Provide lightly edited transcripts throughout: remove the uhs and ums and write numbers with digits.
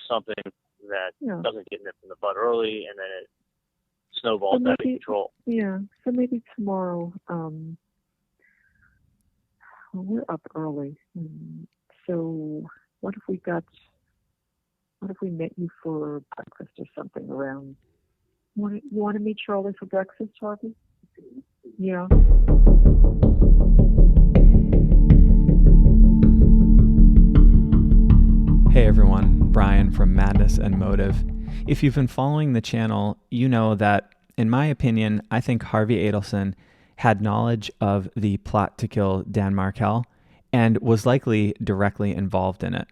something that Yeah. doesn't get nipped in the bud early, and then it snowballs out of control. Yeah, so maybe tomorrow, we're up early, so what if we met you for breakfast or something around, you want to meet Charlie for breakfast, Harvey? Yeah. Hey everyone, Brian from Madness and Motive. If you've been following the channel, you know that, in my opinion, I think Harvey Adelson had knowledge of the plot to kill Dan Markel and was likely directly involved in it.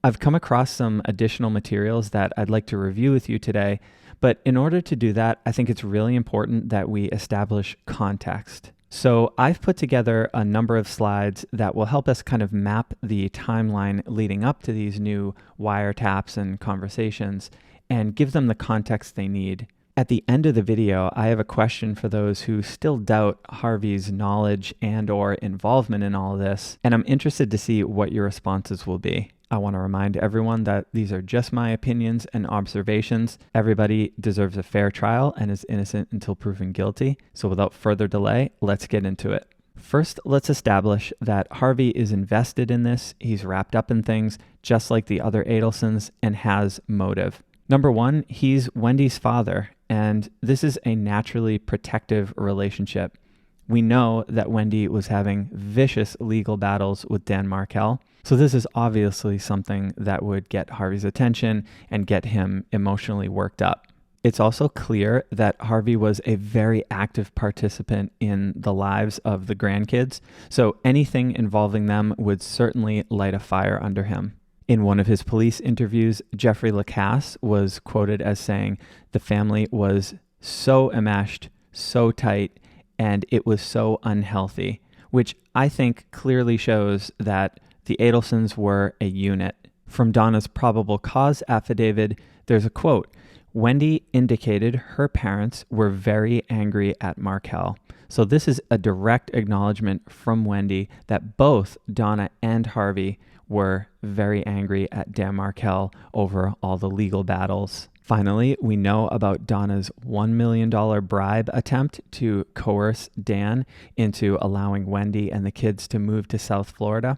I've come across some additional materials that I'd like to review with you today, but in order to do that, I think it's really important that we establish context. So I've put together a number of slides that will help us kind of map the timeline leading up to these new wiretaps and conversations and give them the context they need. At the end of the video, I have a question for those who still doubt Harvey's knowledge and or involvement in all of this, and I'm interested to see what your responses will be. I want to remind everyone that these are just my opinions and observations. Everybody deserves a fair trial and is innocent until proven guilty. So without further delay, let's get into it. First, let's establish that Harvey is invested in this. He's wrapped up in things just like the other Adelsons and has motive. Number one, he's Wendy's father, and this is a naturally protective relationship. We know that Wendy was having vicious legal battles with Dan Markel, so this is obviously something that would get Harvey's attention and get him emotionally worked up. It's also clear that Harvey was a very active participant in the lives of the grandkids, so anything involving them would certainly light a fire under him. In one of his police interviews, Jeffrey Lacasse was quoted as saying, "The family was so enmeshed, so tight, and it was so unhealthy," which I think clearly shows that the Adelsons were a unit. From Donna's probable cause affidavit, there's a quote, "Wendy indicated her parents were very angry at Markel." So this is a direct acknowledgement from Wendy that both Donna and Harvey were very angry at Dan Markel over all the legal battles. Finally, we know about Donna's $1 million bribe attempt to coerce Dan into allowing Wendy and the kids to move to South Florida.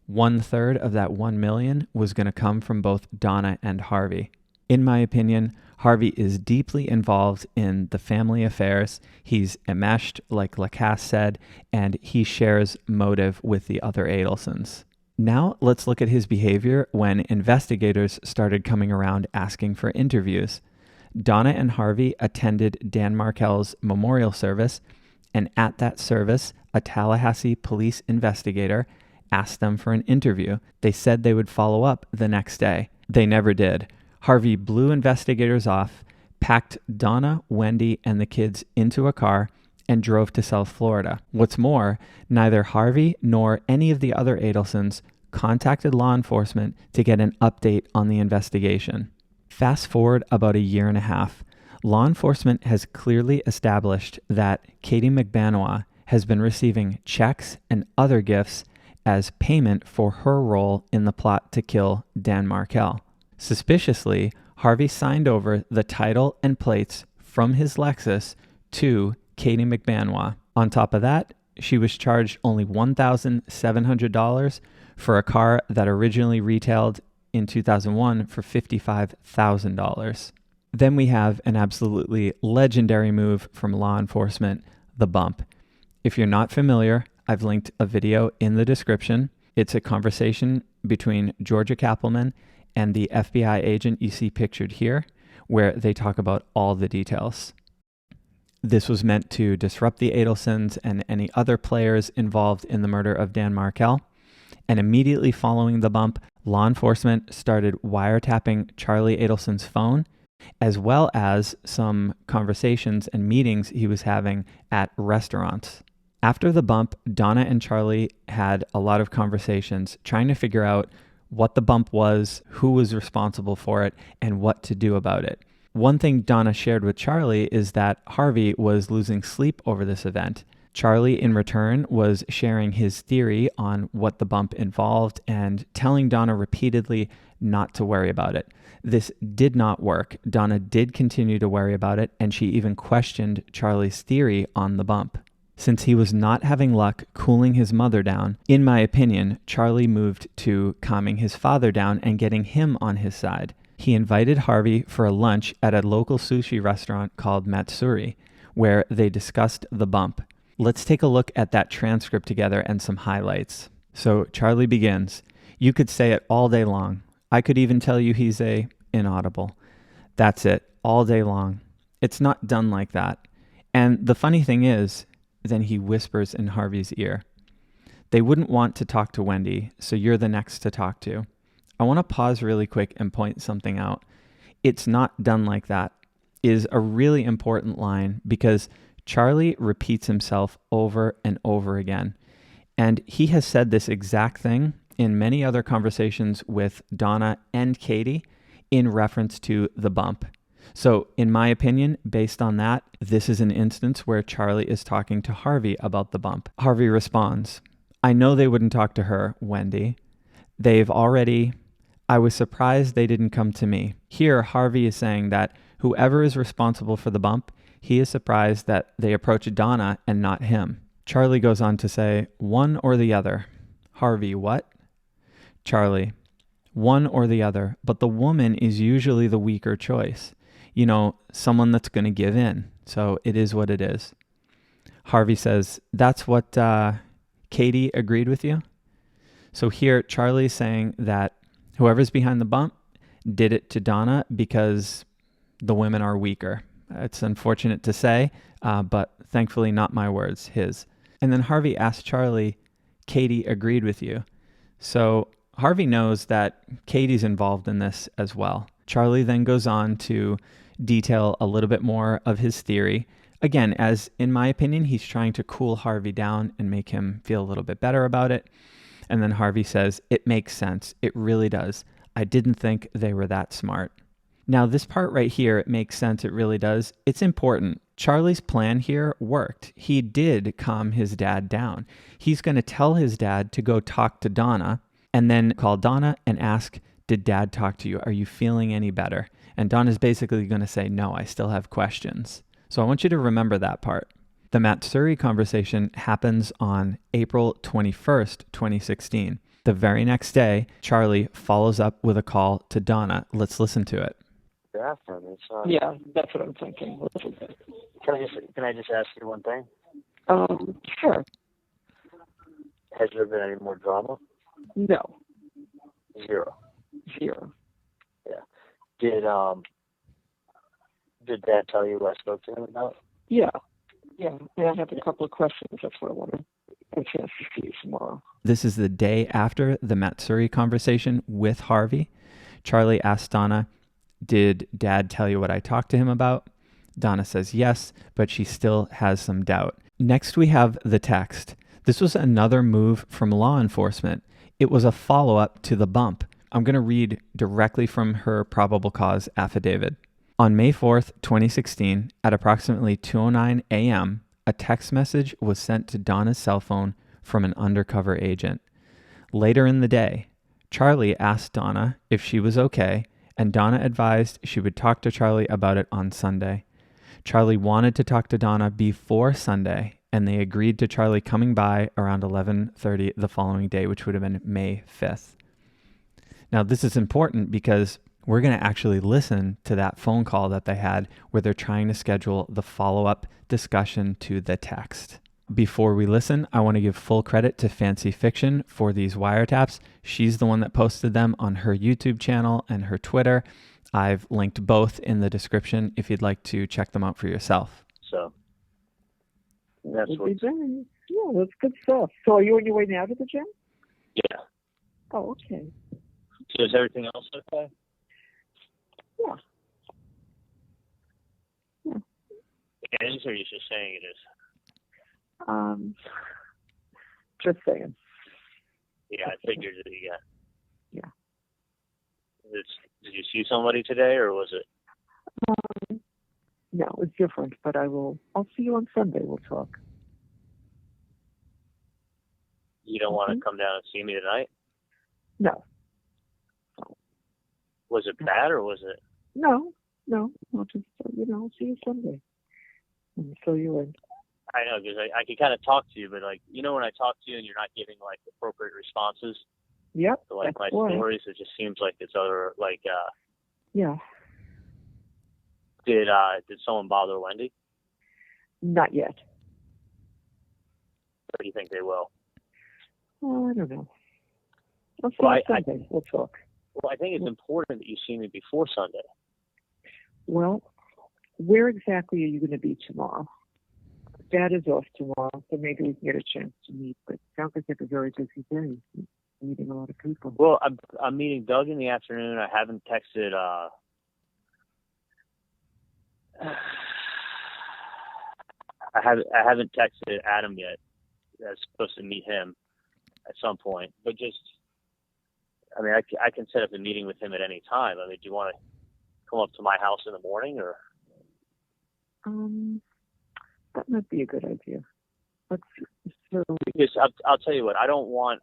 1/3 of that $1 million was going to come from both Donna and Harvey. In my opinion, Harvey is deeply involved in the family affairs. He's enmeshed, like Lacasse said, and he shares motive with the other Adelsons. Now let's look at his behavior when investigators started coming around asking for interviews. Donna and Harvey attended Dan Markel's memorial service, and at that service, a Tallahassee police investigator asked them for an interview. They said they would follow up the next day. They never did. Harvey blew investigators off, packed Donna, Wendy, and the kids into a car, and drove to South Florida. What's more, neither Harvey nor any of the other Adelsons contacted law enforcement to get an update on the investigation. Fast forward about a year and a half, law enforcement has clearly established that Katie McBanois has been receiving checks and other gifts as payment for her role in the plot to kill Dan Markel. Suspiciously, Harvey signed over the title and plates from his Lexus to Katie McBanois. On top of that, she was charged only $1,700 for a car that originally retailed in 2001 for $55,000. Then we have an absolutely legendary move from law enforcement, the bump. If you're not familiar, I've linked a video in the description. It's a conversation between Georgia Kappelman and the FBI agent you see pictured here, where they talk about all the details. This was meant to disrupt the Adelsons and any other players involved in the murder of Dan Markel. And immediately following the bump, law enforcement started wiretapping Charlie Adelson's phone, as well as some conversations and meetings he was having at restaurants. After the bump, Donna and Charlie had a lot of conversations trying to figure out what the bump was, who was responsible for it, and what to do about it. One thing Donna shared with Charlie is that Harvey was losing sleep over this event. Charlie, in return, was sharing his theory on what the bump involved and telling Donna repeatedly not to worry about it. This did not work. Donna did continue to worry about it, and she even questioned Charlie's theory on the bump. Since he was not having luck cooling his mother down, in my opinion, Charlie moved to calming his father down and getting him on his side. He invited Harvey for a lunch at a local sushi restaurant called Matsuri, where they discussed the bump. Let's take a look at that transcript together and some highlights. So Charlie begins, "You could say it all day long. I could even tell you he's inaudible. That's it, all day long. It's not done like that. And the funny thing is," then he whispers in Harvey's ear, "they wouldn't want to talk to Wendy, so you're the next to talk to." I want to pause really quick and point something out. "It's not done like that" is a really important line because Charlie repeats himself over and over again. And he has said this exact thing in many other conversations with Donna and Katie in reference to the bump. So in my opinion, based on that, this is an instance where Charlie is talking to Harvey about the bump. Harvey responds, "I know they wouldn't talk to her, Wendy. I was surprised they didn't come to me." Here, Harvey is saying that whoever is responsible for the bump, he is surprised that they approached Donna and not him. Charlie goes on to say, "One or the other." Harvey, what? Charlie, "One or the other, but the woman is usually the weaker choice. You know, someone that's going to give in. So it is what it is." Harvey says, "That's what Katie agreed with you?" So here, Charlie's saying that whoever's behind the bump did it to Donna because the women are weaker. It's unfortunate to say, but thankfully not my words, his. And then Harvey asked Charlie, "Katie agreed with you?" So Harvey knows that Katie's involved in this as well. Charlie then goes on to detail a little bit more of his theory. Again, as in my opinion, he's trying to cool Harvey down and make him feel a little bit better about it. And then Harvey says, "It makes sense. It really does. I didn't think they were that smart." Now, this part right here, "it makes sense, it really does," it's important. Charlie's plan here worked. He did calm his dad down. He's going to tell his dad to go talk to Donna and then call Donna and ask, "Did Dad talk to you? Are you feeling any better?" And Donna's basically going to say, "No, I still have questions." So I want you to remember that part. The Matsuri conversation happens on April 21st, 2016. The very next day, Charlie follows up with a call to Donna. Let's listen to it. Yeah, that's what I'm thinking. Can I just ask you one thing? Sure. Has there been any more drama? No. Zero. Yeah. Did Dad tell you what I spoke to him about? Yeah. And I have a couple of questions. That's what I want to get a chance to see you tomorrow. This is the day after the Matsuri conversation with Harvey. Charlie asked Donna, "Did Dad tell you what I talked to him about?" Donna says yes, but she still has some doubt. Next, we have the text. This was another move from law enforcement. It was a follow-up to the bump. I'm going to read directly from her probable cause affidavit. On May 4th, 2016, at approximately 2:09 a.m., a text message was sent to Donna's cell phone from an undercover agent. Later in the day, Charlie asked Donna if she was okay, and Donna advised she would talk to Charlie about it on Sunday. Charlie wanted to talk to Donna before Sunday, and they agreed to Charlie coming by around 11:30 the following day, which would have been May 5th. Now, this is important because we're going to actually listen to that phone call that they had where they're trying to schedule the follow-up discussion to the text. Before we listen, I want to give full credit to Fancy Fiction for these wiretaps. She's the one that posted them on her YouTube channel and her Twitter. I've linked both in the description if you'd like to check them out for yourself. So that's what. Yeah, that's good stuff. So are you on your way now to the gym? Yeah. Oh, okay. So is everything else okay? Yeah. It is, or are you just saying it is? Just saying. Yeah, I figured that. Yeah. Yeah. Did you see somebody today, or was it? No, it's different, but I'll see you on Sunday. We'll talk. don't want to come down and see me tonight? No. Was it bad or was it? No. I'll just, I'll see you Sunday. And fill you in. I know, because I can kind of talk to you, but like, when I talk to you and you're not giving like appropriate responses Yep. to like my why. stories, it just seems like it's other like. Yeah. Did someone bother Wendy? Not yet. Or do you think they will? Oh, I don't know. I'll see you Sunday. We'll talk. Well, I think it's important that you see me before Sunday. Well, where exactly are you going to be tomorrow? Dad is off tomorrow, so maybe we can get a chance to meet. But it sounds like it's a very busy day, meeting a lot of people. Well, I'm meeting Doug in the afternoon. I haven't texted. I haven't texted Adam yet. I'm supposed to meet him at some point, but I can set up a meeting with him at any time. Do you want to come up to my house in the morning or? That might be a good idea. Because I'll tell you what, I don't want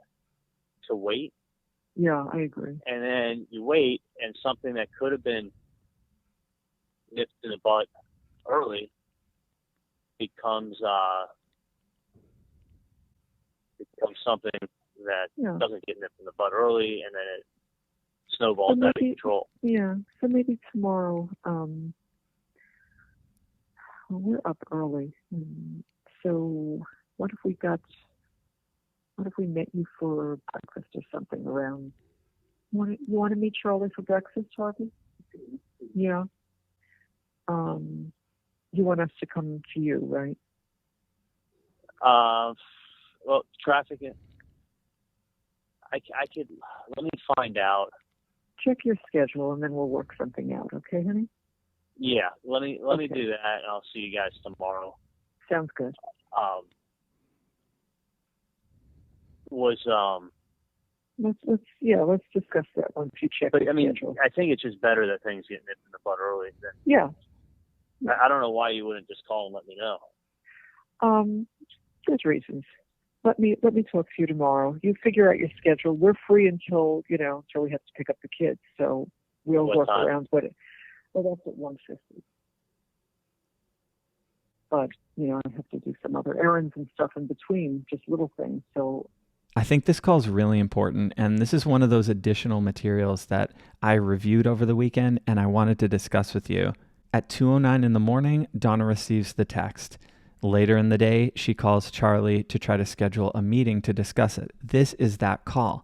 to wait. Yeah, I agree. And then you wait, and something that could have been nipped in the butt early becomes something that doesn't get nipped in the butt early, and then it snowballs out of control. Yeah, so maybe tomorrow. We're up early, so what if we met you for breakfast or something around? You want to meet Charlie for breakfast, Harvey? Yeah. You want us to come to you, right? Well, traffic. I could. Let me find out. Check your schedule, and then we'll work something out. Okay, honey? Yeah. Let me do that, and I'll see you guys tomorrow. Sounds good. Let's discuss that once you check the schedule. I think it's just better that things get nipped in the bud early. Yeah. I don't know why you wouldn't just call and let me know. There's reasons. Let me talk to you tomorrow. You figure out your schedule. We're free until we have to pick up the kids. So we'll work around with it. Well, that's at 1:50. But, I have to do some other errands and stuff in between, just little things. So I think this call is really important, and this is one of those additional materials that I reviewed over the weekend and I wanted to discuss with you. At 2:09 in the morning, Donna receives the text. Later in the day, she calls Charlie to try to schedule a meeting to discuss it. This is that call.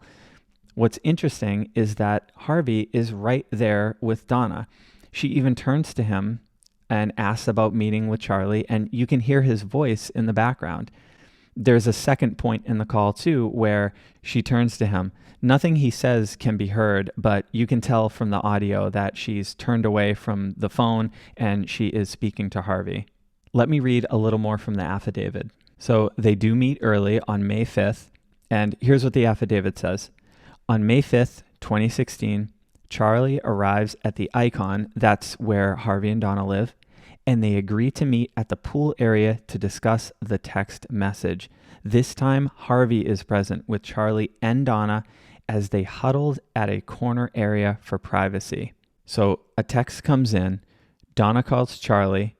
What's interesting is that Harvey is right there with Donna. She even turns to him and asks about meeting with Charlie, and you can hear his voice in the background. There's a second point in the call too where she turns to him. Nothing he says can be heard, but you can tell from the audio that she's turned away from the phone and she is speaking to Harvey. Let me read a little more from the affidavit. So they do meet early on May 5th, and here's what the affidavit says. On May 5th, 2016, Charlie arrives at the Icon, that's where Harvey and Donna live, and they agree to meet at the pool area to discuss the text message. This time, Harvey is present with Charlie and Donna as they huddled at a corner area for privacy. So a text comes in, Donna calls Charlie,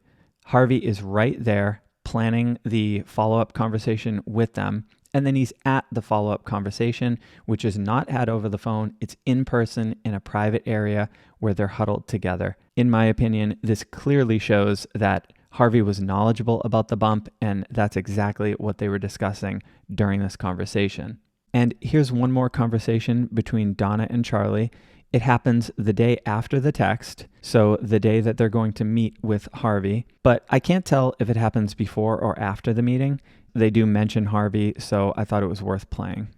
Harvey is right there planning the follow-up conversation with them, and then he's at the follow-up conversation, which is not had over the phone. It's in person in a private area where they're huddled together. In my opinion, this clearly shows that Harvey was knowledgeable about the bump, and that's exactly what they were discussing during this conversation. And here's one more conversation between Donna and Charlie. It happens the day after the text, so the day that they're going to meet with Harvey. But I can't tell if it happens before or after the meeting. They do mention Harvey, so I thought it was worth playing.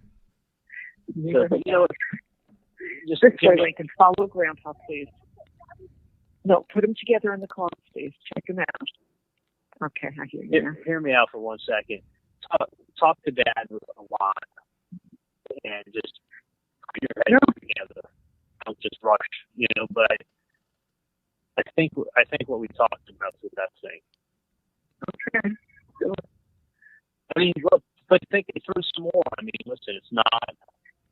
So, just this way, Lincoln, follow Grandpa, please. No, put them together in the car, please. Check them out. Okay, I hear you. Hear me out for 1 second. Talk to Dad a lot, and just put your head together. Don't just rush, But I think what we talked about is the best thing. Okay. I mean, look, But think it through some more. I mean, listen, it's not.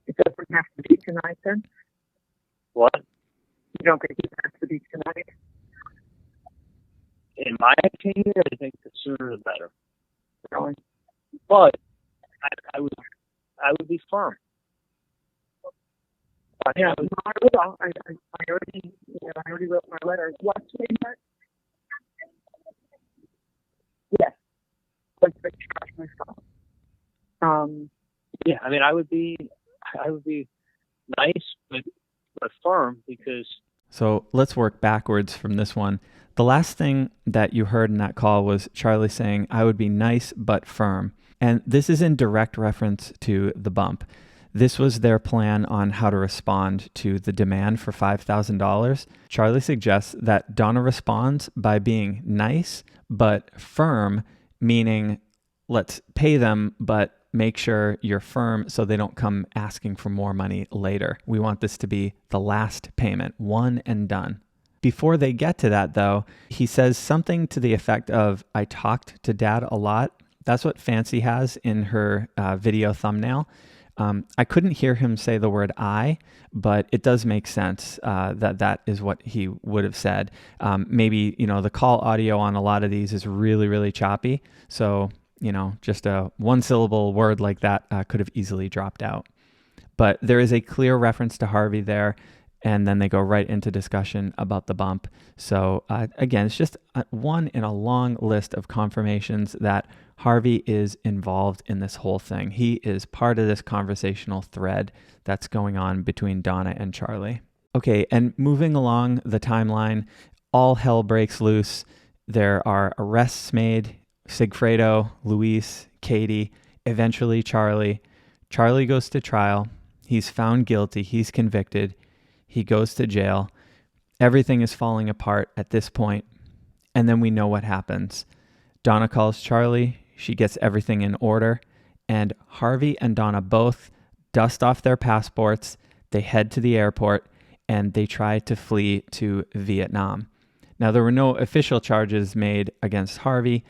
It doesn't have to be tonight, then? What? You don't think it has to be tonight? In my opinion, I think the sooner the better. Really? But I would be firm. Yeah, I will. I already wrote my letter. What's the name? Yes. Like the charge myself. Yeah, I mean, I would be nice, but firm, because. So let's work backwards from this one. The last thing that you heard in that call was Charlie saying, I would be nice but firm. And this is in direct reference to the bump. This was their plan on how to respond to the demand for $5,000. Charlie suggests that Donna responds by being nice but firm, meaning let's pay them, but make sure you're firm so they don't come asking for more money later. We want this to be the last payment, one and done. Before they get to that, though, he says something to the effect of, I talked to Dad a lot. That's what Fancy has in her video thumbnail. I couldn't hear him say the word I, but it does make sense that is what he would have said. Maybe, the call audio on a lot of these is really, really choppy. So, just a one-syllable word like that could have easily dropped out. But there is a clear reference to Harvey there, and then they go right into discussion about the bump. So again, it's just one in a long list of confirmations that Harvey is involved in this whole thing. He is part of this conversational thread that's going on between Donna and Charlie. Okay, and moving along the timeline, all hell breaks loose. There are arrests made. Sigfredo, Luis, Katie, eventually Charlie. Charlie goes to trial. He's found guilty. He's convicted. He goes to jail. Everything is falling apart at this point. And then we know what happens. Donna calls Charlie. She gets everything in order. And Harvey and Donna both dust off their passports. They head to the airport and they try to flee to Vietnam. Now, there were no official charges made against Harvey,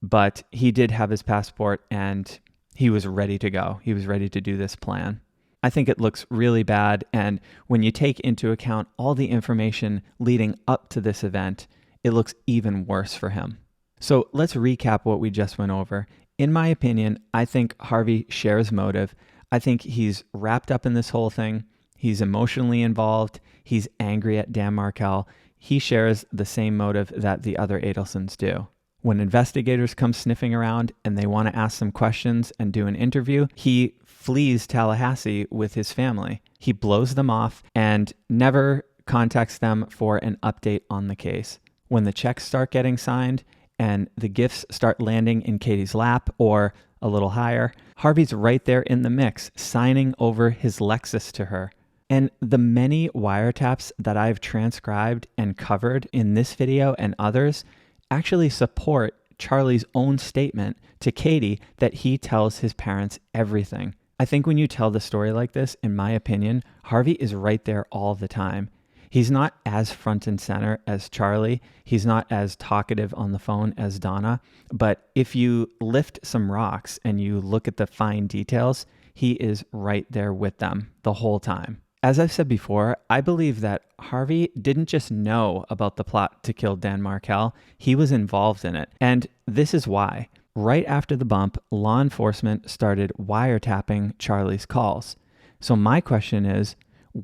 but he did have his passport and he was ready to go. He was ready to do this plan. I think it looks really bad, and when you take into account all the information leading up to this event, it looks even worse for him. So let's recap what we just went over. In my opinion, I think Harvey shares motive. I think he's wrapped up in this whole thing. He's emotionally involved. He's angry at Dan Markel. He shares the same motive that the other Adelsons do. When investigators come sniffing around and they want to ask some questions and do an interview, he flees Tallahassee with his family. He blows them off and never contacts them for an update on the case. When the checks start getting signed and the gifts start landing in Katie's lap or a little higher, Harvey's right there in the mix, signing over his Lexus to her. And the many wiretaps that I've transcribed and covered in this video and others actually support Charlie's own statement to Katie that he tells his parents everything. I think when you tell the story like this, in my opinion, Harvey is right there all the time. He's not as front and center as Charlie. He's not as talkative on the phone as Donna. But if you lift some rocks and you look at the fine details, he is right there with them the whole time. As I've said before, I believe that Harvey didn't just know about the plot to kill Dan Markel, he was involved in it. And this is why. Right after the bump, law enforcement started wiretapping Charlie's calls. So my question is,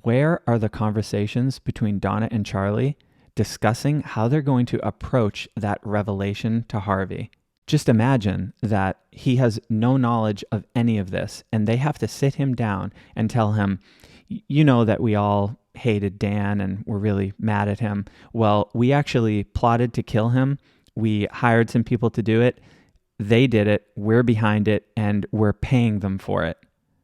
where are the conversations between Donna and Charlie discussing how they're going to approach that revelation to Harvey? Just imagine that he has no knowledge of any of this, and they have to sit him down and tell him, you know that we all hated Dan and were really mad at him. Well, we actually plotted to kill him. We hired some people to do it. They did it. We're behind it, and we're paying them for it.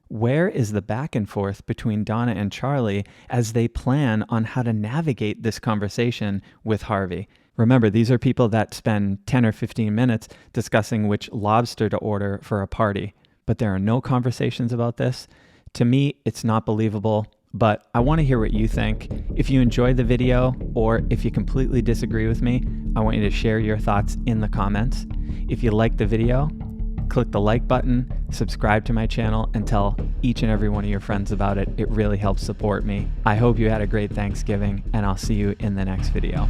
Where is the back and forth between Donna and Charlie as they plan on how to navigate this conversation with Harvey? Remember, these are people that spend 10 or 15 minutes discussing which lobster to order for a party, but there are no conversations about this. To me, it's not believable, but I want to hear what you think. If you enjoyed the video, or if you completely disagree with me, I want you to share your thoughts in the comments. If you liked the video, Click the like button, subscribe to my channel, and tell each and every one of your friends about it. It really helps support me. I hope you had a great Thanksgiving, and I'll see you in the next video.